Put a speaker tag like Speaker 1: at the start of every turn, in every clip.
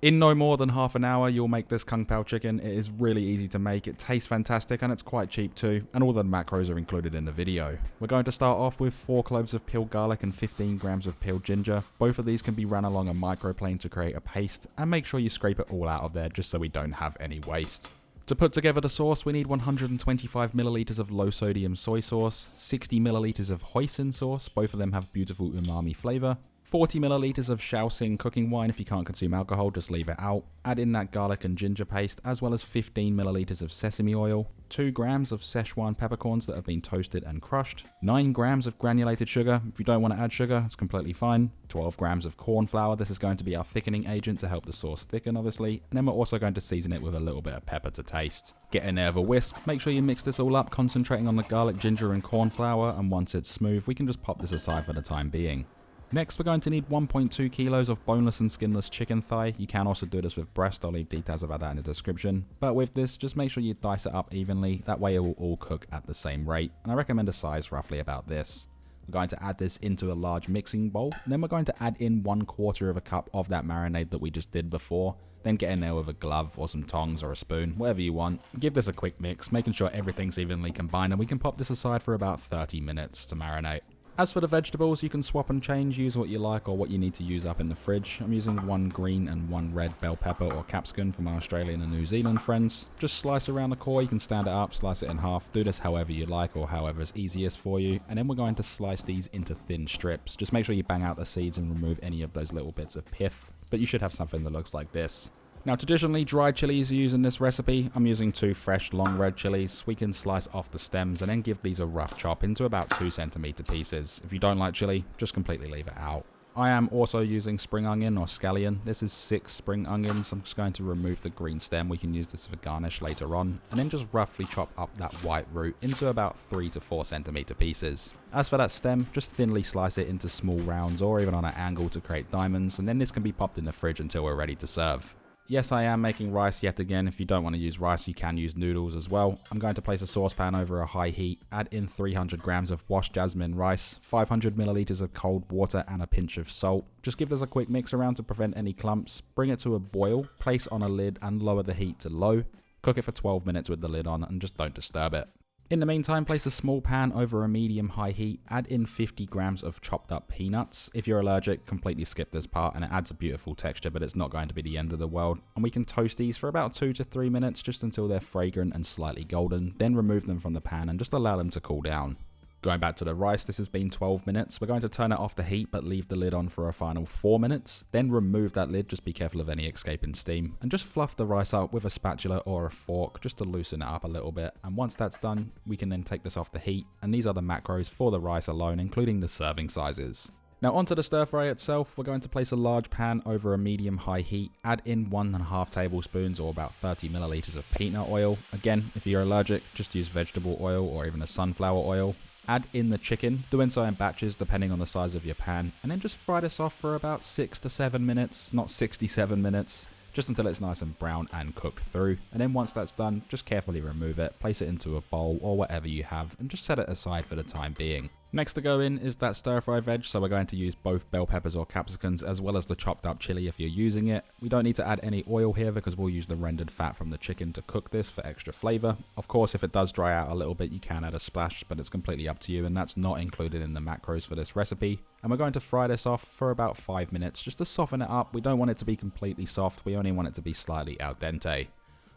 Speaker 1: In no more than half an hour, you'll make this Kung Pao chicken. It is really easy to make, it tastes fantastic, and it's quite cheap too, and all the macros are included in the video. We're going to start off with 4 cloves of peeled garlic and 15 grams of peeled ginger. Both of these can be run along a microplane to create a paste, and make sure you scrape it all out of there just so we don't have any waste. To put together the sauce, we need 125 milliliters of low sodium soy sauce, 60 milliliters of hoisin sauce, both of them have beautiful umami flavor, 40 milliliters of Shaoxing cooking wine. If you can't consume alcohol, just leave it out. Add in that garlic and ginger paste, as well as 15 milliliters of sesame oil, 2 grams of Szechuan peppercorns that have been toasted and crushed, 9 grams of granulated sugar. If you don't want to add sugar, it's completely fine. 12 grams of corn flour. This is going to be our thickening agent to help the sauce thicken, obviously. And then we're also going to season it with a little bit of pepper to taste. Get in there with a whisk. Make sure you mix this all up, concentrating on the garlic, ginger, and corn flour. And once it's smooth, we can just pop this aside for the time being. Next, we're going to need 1.2 kilos of boneless and skinless chicken thigh. You can also do this with breast. I'll leave details about that in the description. But with this, just make sure you dice it up evenly. That way it will all cook at the same rate. And I recommend a size roughly about this. We're going to add this into a large mixing bowl. And then we're going to add in 1/4 of a cup of that marinade that we just did before. Then get in there with a glove or some tongs or a spoon, whatever you want. Give this a quick mix, making sure everything's evenly combined. And we can pop this aside for about 30 minutes to marinate. As for the vegetables, you can swap and change, use what you like or what you need to use up in the fridge. I'm using 1 green and 1 red bell pepper or capsicum from our Australian and New Zealand friends. Just slice around the core, you can stand it up, slice it in half. Do this however you like or however is easiest for you. And then we're going to slice these into thin strips. Just make sure you bang out the seeds and remove any of those little bits of pith. But you should have something that looks like this. Now, traditionally, dried chilies are used in this recipe. I'm using 2 fresh long red chilies. We can slice off the stems and then give these a rough chop into about 2 centimeter pieces. If you don't like chili, just completely leave it out. I am also using spring onion or scallion. This is 6 spring onions. I'm just going to remove the green stem. We can use this for garnish later on. And then just roughly chop up that white root into about 3 to 4 centimeter pieces. As for that stem, just thinly slice it into small rounds or even on an angle to create diamonds. And then this can be popped in the fridge until we're ready to serve. Yes, I am making rice yet again. If you don't want to use rice, you can use noodles as well. I'm going to place a saucepan over a high heat, add in 300 grams of washed jasmine rice, 500 milliliters of cold water and a pinch of salt. Just give this a quick mix around to prevent any clumps. Bring it to a boil, place on a lid and lower the heat to low. Cook it for 12 minutes with the lid on and just don't disturb it. In the meantime, place a small pan over a medium-high heat, add in 50 grams of chopped up peanuts. If you're allergic, completely skip this part and it adds a beautiful texture, but it's not going to be the end of the world. And we can toast these for about 2 to 3 minutes just until they're fragrant and slightly golden, then remove them from the pan and just allow them to cool down. Going back to the rice, this has been 12 minutes. We're going to turn it off the heat, but leave the lid on for a final 4 minutes. Then remove that lid, just be careful of any escaping steam. And just fluff the rice up with a spatula or a fork, just to loosen it up a little bit. And once that's done, we can then take this off the heat. And these are the macros for the rice alone, including the serving sizes. Now onto the stir fry itself, we're going to place a large pan over a medium-high heat, add in 1.5 tablespoons or about 30 milliliters of peanut oil. Again, if you're allergic, just use vegetable oil or even a sunflower oil. Add in the chicken, doing so in batches depending on the size of your pan, and then just fry this off for about 6 to 7 minutes, not 67 minutes, just until it's nice and brown and cooked through. And then once that's done, just carefully remove it, place it into a bowl or whatever you have, and just set it aside for the time being. Next to go in is that stir fry veg, so we're going to use both bell peppers or capsicums as well as the chopped up chili if you're using it. We don't need to add any oil here because we'll use the rendered fat from the chicken to cook this for extra flavour. Of course, if it does dry out a little bit, you can add a splash, but it's completely up to you, and that's not included in the macros for this recipe. And we're going to fry this off for about 5 minutes just to soften it up. We don't want it to be completely soft, we only want it to be slightly al dente.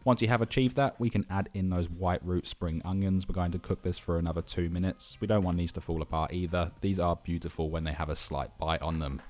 Speaker 1: Once you have achieved that, we can add in those white root spring onions. We're going to cook this for another 2 minutes. We don't want these to fall apart either. These are beautiful when they have a slight bite on them.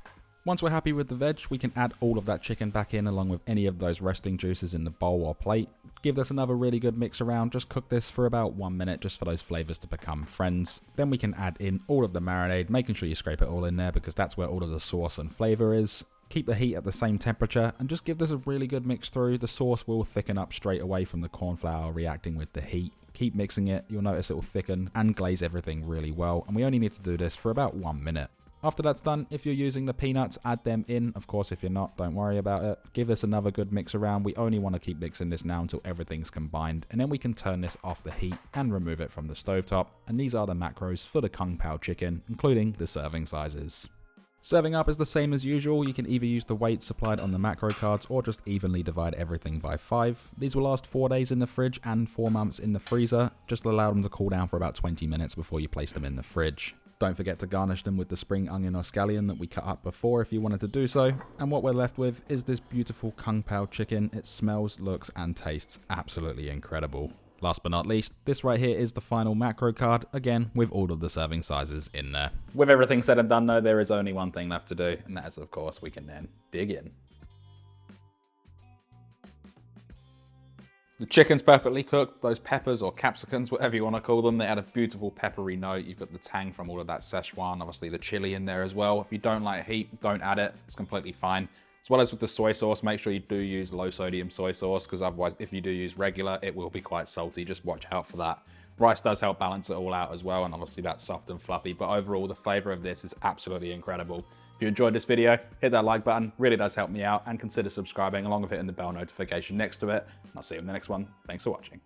Speaker 1: Once we're happy with the veg, we can add all of that chicken back in along with any of those resting juices in the bowl or plate. Give this another really good mix around. Just cook this for about 1 minute just for those flavors to become friends. Then we can add in all of the marinade, making sure you scrape it all in there because that's where all of the sauce and flavor is. Keep the heat at the same temperature and just give this a really good mix through. The sauce will thicken up straight away from the corn flour reacting with the heat. Keep mixing it, you'll notice it will thicken and glaze everything really well, and we only need to do this for about 1 minute. After that's done, if you're using the peanuts, add them in. Of course, if you're not, don't worry about it. Give this another good mix around. We only want to keep mixing this now until everything's combined, and then we can turn this off the heat and remove it from the stovetop. And these are the macros for the Kung Pao chicken, including the serving sizes. Serving up is the same as usual. You can either use the weight supplied on the macro cards or just evenly divide everything by 5. These will last 4 days in the fridge and 4 months in the freezer. Just allow them to cool down for about 20 minutes before you place them in the fridge. Don't forget to garnish them with the spring onion or scallion that we cut up before if you wanted to do so. And what we're left with is this beautiful Kung Pao chicken. It smells, looks and tastes absolutely incredible. Last but not least, this right here is the final macro card, again with all of the serving sizes in there. With everything said and done though, there is only one thing left to do, and that is of course we can then dig in. The chicken's perfectly cooked. Those peppers or capsicums, whatever you want to call them, they add a beautiful peppery note. You've got the tang from all of that Szechuan, obviously the chili in there as well. If you don't like heat, don't add it. It's completely fine. As well as with the soy sauce, make sure you do use low sodium soy sauce, because otherwise if you do use regular, it will be quite salty. Just watch out for that. Rice does help balance it all out as well, and obviously that's soft and fluffy, but overall the flavor of this is absolutely incredible. If you enjoyed this video, hit that like button, really does help me out, and consider subscribing along with hitting the bell notification next to it. And I'll see you in the next one. Thanks for watching.